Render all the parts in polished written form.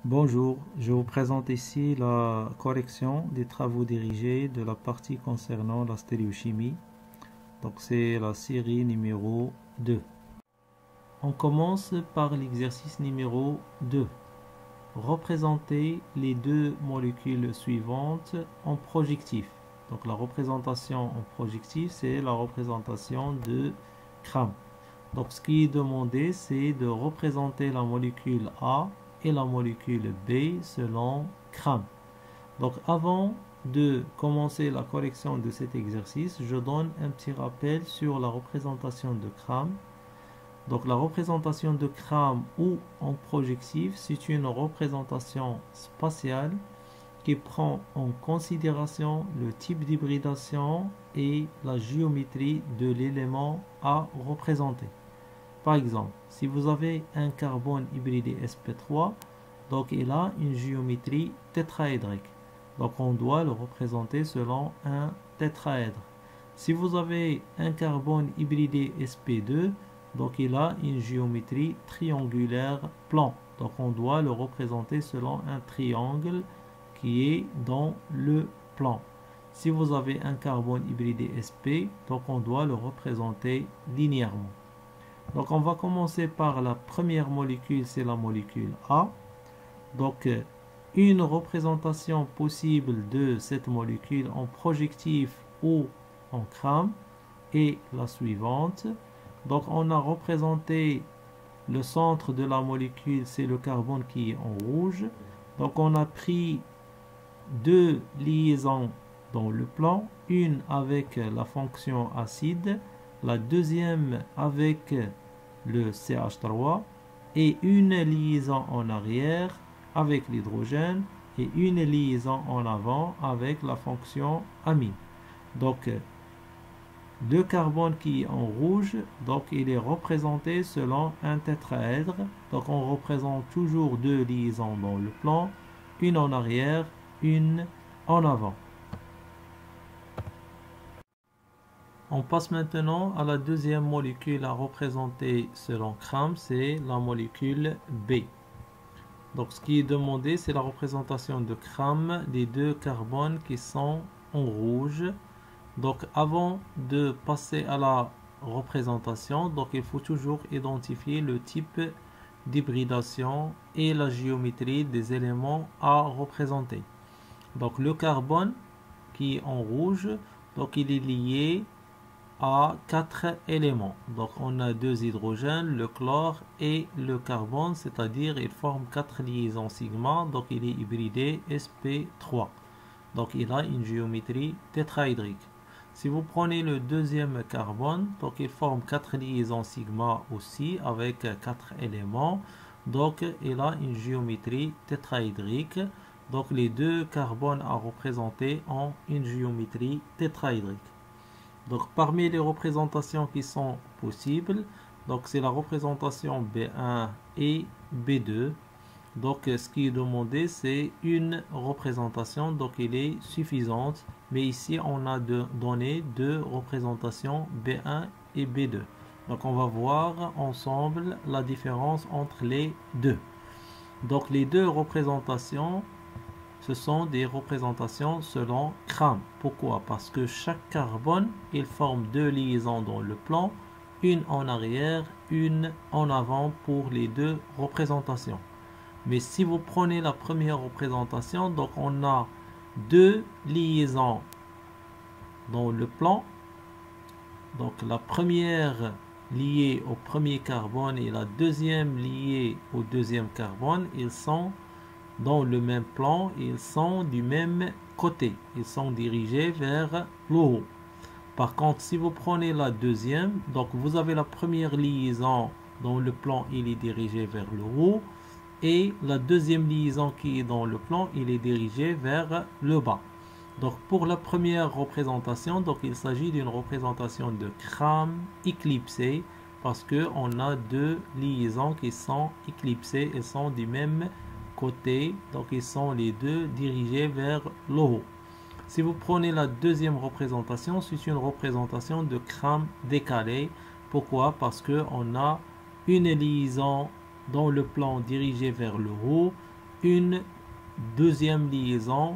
Bonjour, je vous présente ici la correction des travaux dirigés de la partie concernant la stéréochimie. Donc c'est la série numéro 2. On commence par l'exercice numéro 2. Représenter les deux molécules suivantes en projectif. Donc la représentation en projectif, c'est la représentation de CRAM. Donc ce qui est demandé, c'est de représenter la molécule A et la molécule B selon CRAM. Donc avant de commencer la correction de cet exercice, je donne un petit rappel sur la représentation de CRAM. Donc la représentation de CRAM ou en projectif, c'est une représentation spatiale qui prend en considération le type d'hybridation et la géométrie de l'élément à représenter. Par exemple, si vous avez un carbone hybridé sp3, donc il a une géométrie tétraédrique. Donc on doit le représenter selon un tétraèdre. Si vous avez un carbone hybridé sp2, donc il a une géométrie triangulaire plan. Donc on doit le représenter selon un triangle qui est dans le plan. Si vous avez un carbone hybridé sp, donc on doit le représenter linéairement. Donc on va commencer par la première molécule, c'est la molécule A. Donc une représentation possible de cette molécule en projectif ou en CRAM est la suivante. Donc on a représenté le centre de la molécule, c'est le carbone qui est en rouge. Donc on a pris deux liaisons dans le plan, une avec la fonction acide, la deuxième avec le CH3 et une liaison en arrière avec l'hydrogène et une liaison en avant avec la fonction amine. Donc le carbone qui est en rouge, donc il est représenté selon un tétraèdre. Donc on représente toujours deux liaisons dans le plan, une en arrière, une en avant. On passe maintenant à la deuxième molécule à représenter selon CRAM, c'est la molécule B. Donc ce qui est demandé, c'est la représentation de CRAM des deux carbones qui sont en rouge. Donc avant de passer à la représentation, donc il faut toujours identifier le type d'hybridation et la géométrie des éléments à représenter. Donc le carbone qui est en rouge, donc il est lié à 4 éléments. Donc on a deux hydrogènes, le chlore et le carbone, c'est-à-dire ils forment 4 liaisons sigma, donc il est hybridé sp3. Donc il a une géométrie tétraédrique. Si vous prenez le deuxième carbone, donc il forme 4 liaisons sigma aussi avec 4 éléments. Donc il a une géométrie tétraédrique. Donc les deux carbones à représenter ont une géométrie tétraédrique. Donc parmi les représentations qui sont possibles, donc c'est la représentation B1 et B2. Donc ce qui est demandé, c'est une représentation, donc elle est suffisante. Mais ici on a donné deux représentations B1 et B2. Donc on va voir ensemble la différence entre les deux. Donc les deux représentations, ce sont des représentations selon CRAM. Pourquoi? Parce que chaque carbone, il forme deux liaisons dans le plan, une en arrière, une en avant pour les deux représentations. Mais si vous prenez la première représentation, donc on a deux liaisons dans le plan. Donc la première liée au premier carbone et la deuxième liée au deuxième carbone, ils sont dans le même plan, ils sont du même côté, ils sont dirigés vers le haut. Par contre, si vous prenez la deuxième, donc vous avez la première liaison dans le plan, il est dirigé vers le haut, et la deuxième liaison qui est dans le plan, il est dirigé vers le bas. Donc pour la première représentation, donc il s'agit d'une représentation de CRAM éclipsé, parce que on a deux liaisons qui sont éclipsées, elles sont du même côté, donc ils sont les deux dirigés vers le haut. Si vous prenez la deuxième représentation, c'est une représentation de CRAM décalé. Pourquoi? Parce que on a une liaison dans le plan dirigé vers le haut une deuxième liaison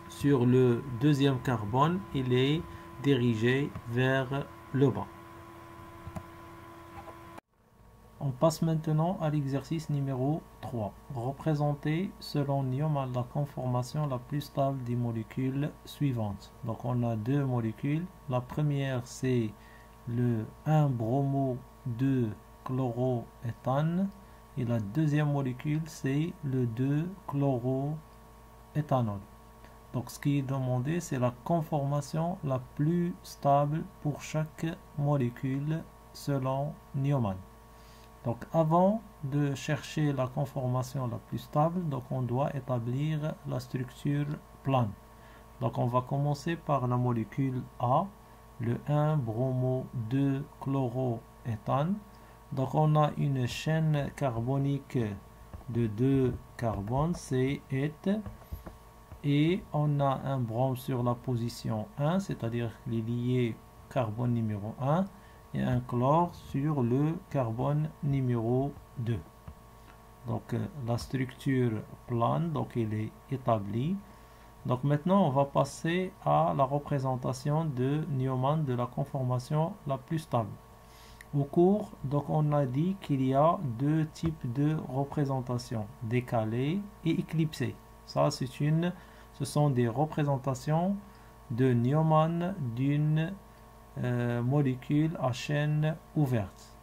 sur le deuxième carbone, il est dirigé vers le bas. On passe maintenant à l'exercice numéro 3. Représenter selon Newman la conformation la plus stable des molécules suivantes. Donc on a deux molécules. La première c'est le 1-bromo 2-chloroéthane et la deuxième molécule c'est le 2-chloroéthanol. Donc ce qui est demandé c'est la conformation la plus stable pour chaque molécule selon Newman. Donc avant de chercher la conformation la plus stable, donc on doit établir la structure plane. Donc on va commencer par la molécule A, le 1-bromo 2-chloroéthane. Donc on a une chaîne carbonique de 2 carbones, C8, et on a un brome sur la position 1, c'est-à-dire qu'il est lié carbone numéro 1, et un chlore sur le carbone numéro 2. Donc la structure plane, donc elle est établie. Donc maintenant on va passer à la représentation de Newman de la conformation la plus stable. Au cours, donc on a dit qu'il y a deux types de représentations, décalée et éclipsée. Ça ce sont des représentations de Newman d'une molécule à chaîne ouverte.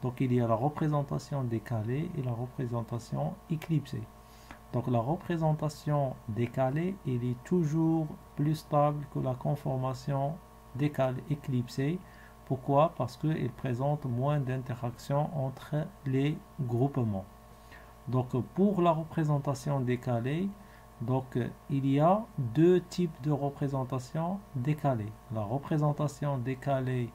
Donc il y a la représentation décalée et la représentation éclipsée. Donc la représentation décalée, elle est toujours plus stable que la conformation décalée éclipsée. Pourquoi? Parce qu'elle présente moins d'interactions entre les groupements. Donc pour la représentation décalée, donc il y a deux types de représentation décalée. La représentation décalée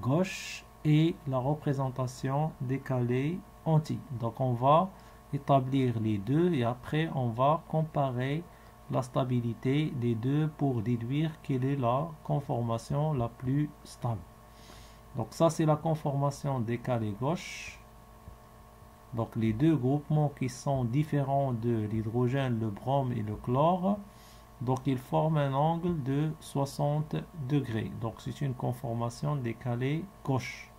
gauche et la représentation décalée anti. Donc on va établir les deux et après on va comparer la stabilité des deux pour déduire quelle est la conformation la plus stable. Donc ça c'est la conformation décalée gauche. Donc les deux groupements qui sont différents de l'hydrogène, le brome et le chlore, donc ils forment un angle de 60 degrés. Donc c'est une conformation décalée gauche.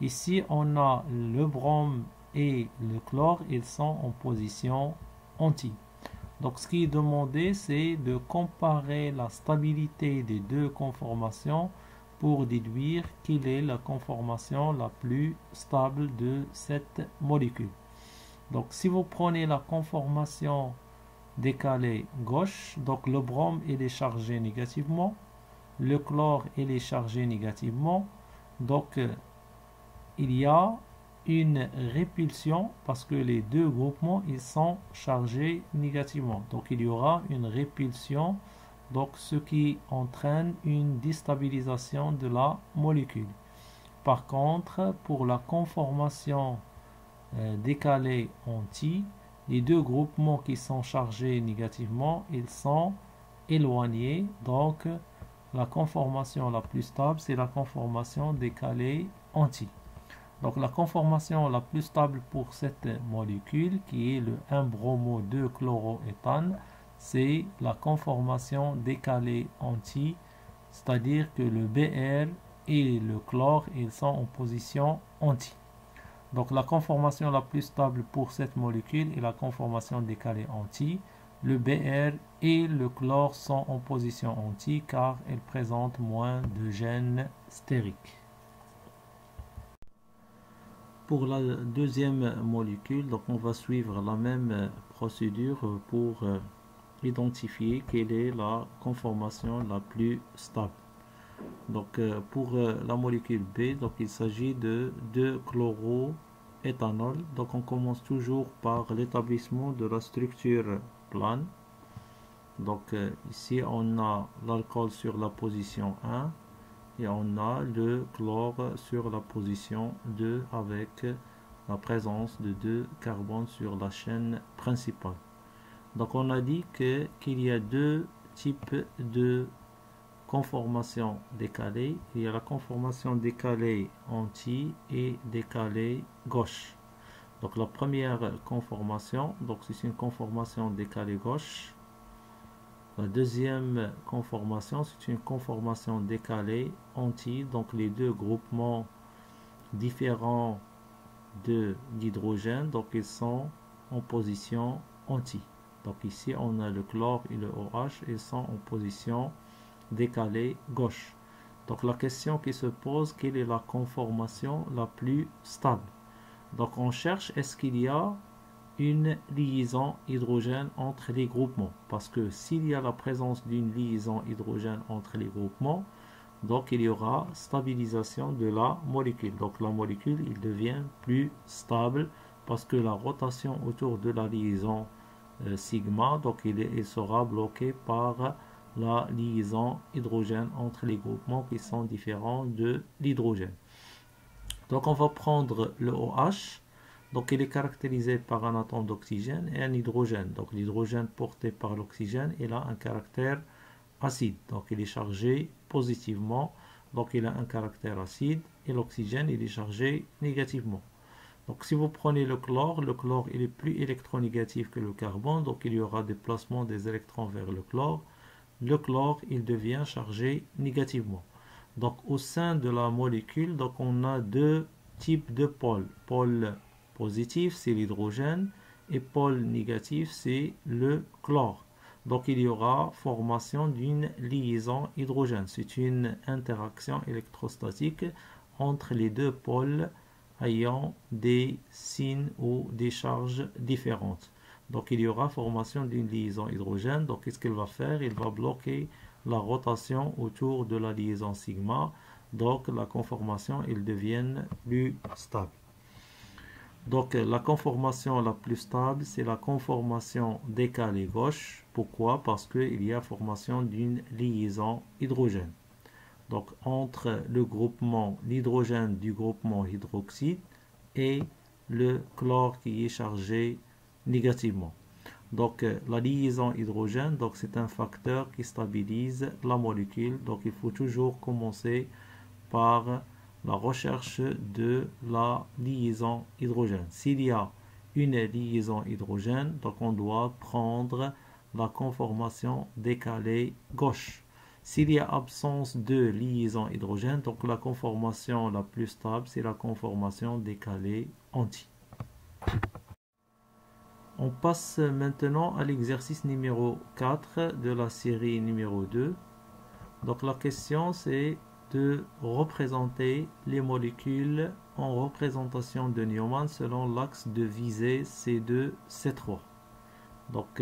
Ici on a le brome et le chlore, ils sont en position anti. Donc ce qui est demandé c'est de comparer la stabilité des deux conformations pour déduire quelle est la conformation la plus stable de cette molécule. Donc si vous prenez la conformation décalée gauche, donc le brome il est chargé négativement, le chlore il est chargé négativement, donc il y a une répulsion parce que les deux groupements ils sont chargés négativement. Donc il y aura une répulsion, donc ce qui entraîne une déstabilisation de la molécule. Par contre, pour la conformation décalée anti, les deux groupements qui sont chargés négativement, ils sont éloignés. Donc la conformation la plus stable, c'est la conformation décalée anti. Donc la conformation la plus stable pour cette molécule, qui est le 1-bromo 2-chloroéthane, c'est la conformation décalée anti, c'est-à-dire que le Br et le chlore, ils sont en position anti. Donc la conformation la plus stable pour cette molécule est la conformation décalée anti. Le Br et le chlore sont en position anti car elles présentent moins de gènes stériques. Pour la deuxième molécule, donc on va suivre la même procédure pour identifier quelle est la conformation la plus stable. Donc pour la molécule B, donc il s'agit de 2-chloroéthanol. Donc on commence toujours par l'établissement de la structure plane. Donc ici on a l'alcool sur la position 1 et on a le chlore sur la position 2 avec la présence de 2 carbones sur la chaîne principale. Donc on a dit qu'il y a deux types de conformation décalée. Il y a la conformation décalée anti et décalée gauche. Donc la première conformation, donc c'est une conformation décalée gauche. La deuxième conformation, c'est une conformation décalée anti, donc les deux groupements différents de l'hydrogène, donc ils sont en position anti. Donc ici on a le chlore et le OH, ils sont en position décalée gauche. Donc la question qui se pose, quelle est la conformation la plus stable? Donc on cherche, est-ce qu'il y a une liaison hydrogène entre les groupements? Parce que s'il y a la présence d'une liaison hydrogène entre les groupements, donc il y aura stabilisation de la molécule. Donc la molécule, il devient plus stable parce que la rotation autour de la liaison sigma, donc il sera bloqué par la liaison hydrogène entre les groupements qui sont différents de l'hydrogène. Donc on va prendre le OH. Donc il est caractérisé par un atome d'oxygène et un hydrogène. Donc l'hydrogène porté par l'oxygène, il a un caractère acide. Donc il est chargé positivement. Donc il a un caractère acide. Et l'oxygène, il est chargé négativement. Donc si vous prenez le chlore il est plus électronégatif que le carbone. Donc il y aura déplacement des électrons vers le chlore. Le chlore, il devient chargé négativement. Donc au sein de la molécule, donc on a deux types de pôles. Pôle positif, c'est l'hydrogène, et pôle négatif, c'est le chlore. Donc il y aura formation d'une liaison hydrogène. C'est une interaction électrostatique entre les deux pôles ayant des signes ou des charges différentes. Donc il y aura formation d'une liaison hydrogène. Donc qu'est-ce qu'il va faire? Il va bloquer la rotation autour de la liaison sigma. Donc la conformation, ils deviennent plus stable. Donc la conformation la plus stable, c'est la conformation décalée gauche. Pourquoi? Parce qu'il y a formation d'une liaison hydrogène. Donc entre le groupement, l'hydrogène du groupement hydroxyde et le chlore qui est chargé négativement. Donc la liaison hydrogène, donc c'est un facteur qui stabilise la molécule. Donc il faut toujours commencer par la recherche de la liaison hydrogène. S'il y a une liaison hydrogène, donc on doit prendre la conformation décalée gauche. S'il y a absence de liaison hydrogène, donc la conformation la plus stable, c'est la conformation décalée anti. On passe maintenant à l'exercice numéro 4 de la série numéro 2. Donc la question c'est de représenter les molécules en représentation de Neumann selon l'axe de visée C2, C3. Donc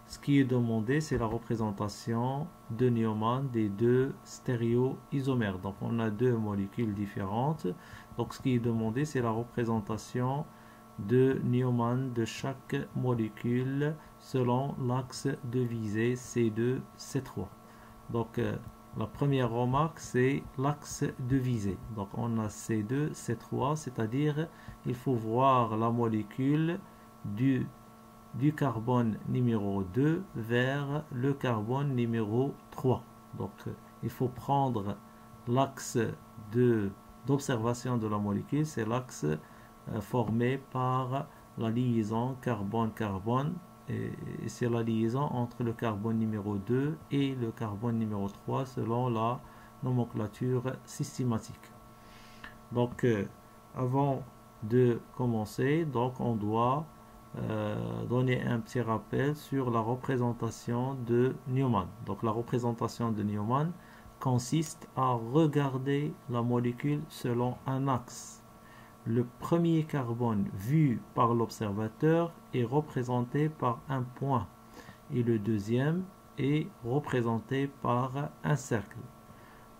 ce qui est demandé, c'est la représentation de Neumann des deux stéréoisomères. Donc on a deux molécules différentes. Donc ce qui est demandé, c'est la représentation de Neumann de chaque molécule selon l'axe de visée C2, C3. Donc la première remarque, c'est l'axe de visée. Donc on a C2, C3, c'est-à-dire il faut voir la molécule du carbone numéro 2 vers le carbone numéro 3. Donc il faut prendre l'axe d'observation de la molécule, c'est l'axe formé par la liaison carbone-carbone, et c'est la liaison entre le carbone numéro 2 et le carbone numéro 3 selon la nomenclature systématique. Donc avant de commencer, donc on doit donner un petit rappel sur la représentation de Neumann. Donc la représentation de Neumann consiste à regarder la molécule selon un axe. Le premier carbone vu par l'observateur est représenté par un point et le deuxième est représenté par un cercle.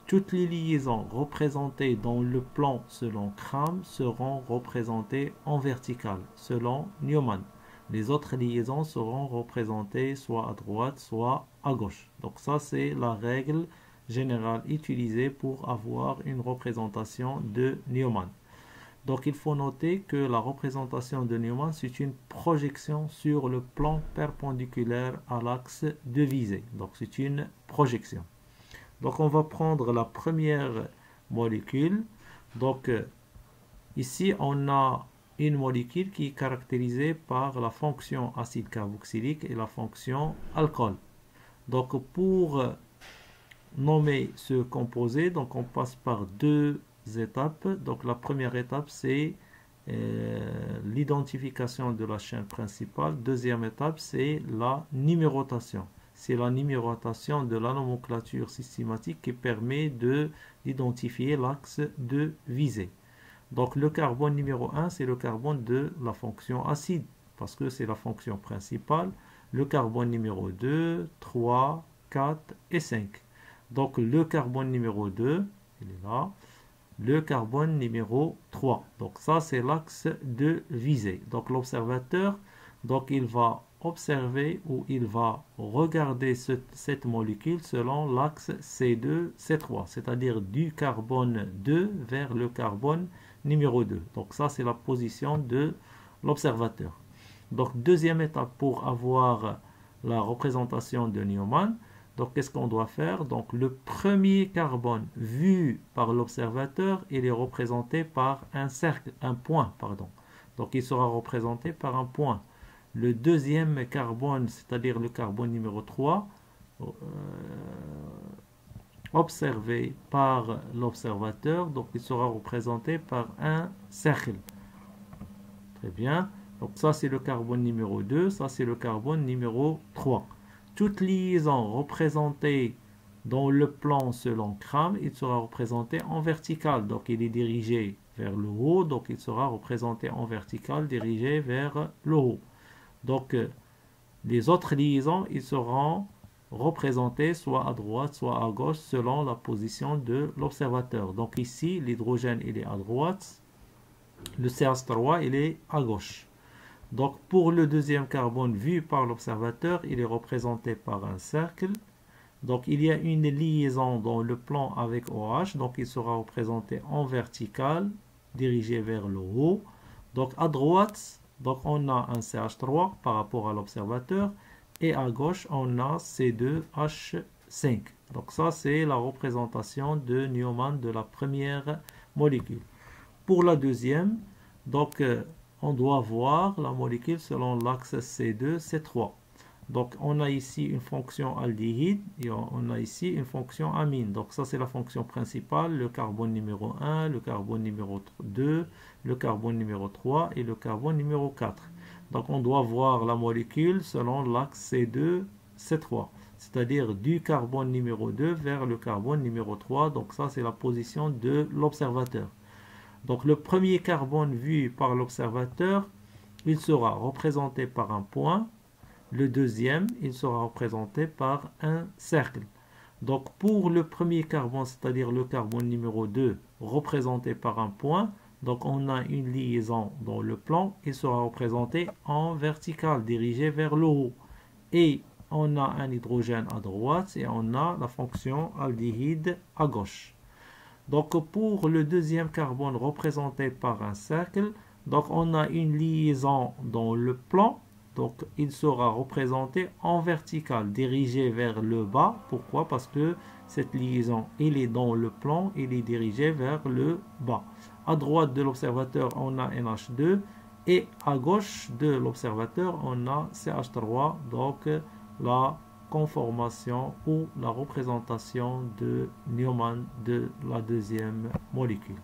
Toutes les liaisons représentées dans le plan selon Cram seront représentées en vertical selon Neumann. Les autres liaisons seront représentées soit à droite, soit à gauche. Donc ça, c'est la règle générale utilisée pour avoir une représentation de Neumann. Donc il faut noter que la représentation de Neumann, c'est une projection sur le plan perpendiculaire à l'axe de visée. Donc c'est une projection. Donc on va prendre la première molécule. Donc ici on a une molécule qui est caractérisée par la fonction acide carboxylique et la fonction alcool. Donc pour nommer ce composé, donc on passe par deux étapes. Donc la première étape, c'est l'identification de la chaîne principale. Deuxième étape, c'est la numérotation. C'est la numérotation de la nomenclature systématique qui permet d'identifier l'axe de visée. Donc le carbone numéro 1, c'est le carbone de la fonction acide, parce que c'est la fonction principale. Le carbone numéro 2, 3, 4 et 5. Donc le carbone numéro 2, il est là. Le carbone numéro 3. Donc ça, c'est l'axe de visée. Donc l'observateur, donc il va observer ou il va regarder cette molécule selon l'axe C2, C3, c'est-à-dire du carbone 2 vers le carbone numéro 2. Donc ça, c'est la position de l'observateur. Donc deuxième étape pour avoir la représentation de Neumann. Donc, qu'est-ce qu'on doit faire? Donc, le premier carbone vu par l'observateur, il est représenté par un cercle, un point, pardon. Donc, il sera représenté par un point. Le deuxième carbone, c'est-à-dire le carbone numéro 3, observé par l'observateur, donc il sera représenté par un cercle. Très bien. Donc, ça, c'est le carbone numéro 2, ça, c'est le carbone numéro 3. Toute liaison représentée dans le plan selon Cram, il sera représenté en vertical. Donc, il est dirigé vers le haut. Donc, il sera représenté en vertical, dirigé vers le haut. Donc, les autres liaisons, ils seront représentés soit à droite, soit à gauche, selon la position de l'observateur. Donc, ici, l'hydrogène, il est à droite. Le CH3, il est à gauche. Donc, pour le deuxième carbone vu par l'observateur, il est représenté par un cercle. Donc, il y a une liaison dans le plan avec OH. Donc, il sera représenté en vertical, dirigé vers le haut. Donc, à droite, donc, on a un CH3 par rapport à l'observateur. Et à gauche, on a C2H5. Donc, ça, c'est la représentation de Neumann de la première molécule. Pour la deuxième, donc, on doit voir la molécule selon l'axe C2, C3. Donc, on a ici une fonction aldéhyde et on a ici une fonction amine. Donc, ça, c'est la fonction principale, le carbone numéro 1, le carbone numéro 2, le carbone numéro 3 et le carbone numéro 4. Donc, on doit voir la molécule selon l'axe C2, C3. C'est-à-dire du carbone numéro 2 vers le carbone numéro 3. Donc, ça, c'est la position de l'observateur. Donc le premier carbone vu par l'observateur, il sera représenté par un point. Le deuxième, il sera représenté par un cercle. Donc pour le premier carbone, c'est-à-dire le carbone numéro 2, représenté par un point, donc on a une liaison dans le plan, il sera représenté en vertical, dirigé vers le haut. Et on a un hydrogène à droite et on a la fonction aldéhyde à gauche. Donc pour le deuxième carbone représenté par un cercle, donc on a une liaison dans le plan, donc il sera représenté en vertical, dirigé vers le bas. Pourquoi? Parce que cette liaison, elle est dans le plan, elle est dirigée vers le bas. À droite de l'observateur, on a NH2 et à gauche de l'observateur, on a CH3, donc la conformation ou la représentation de Neumann de la deuxième molécule.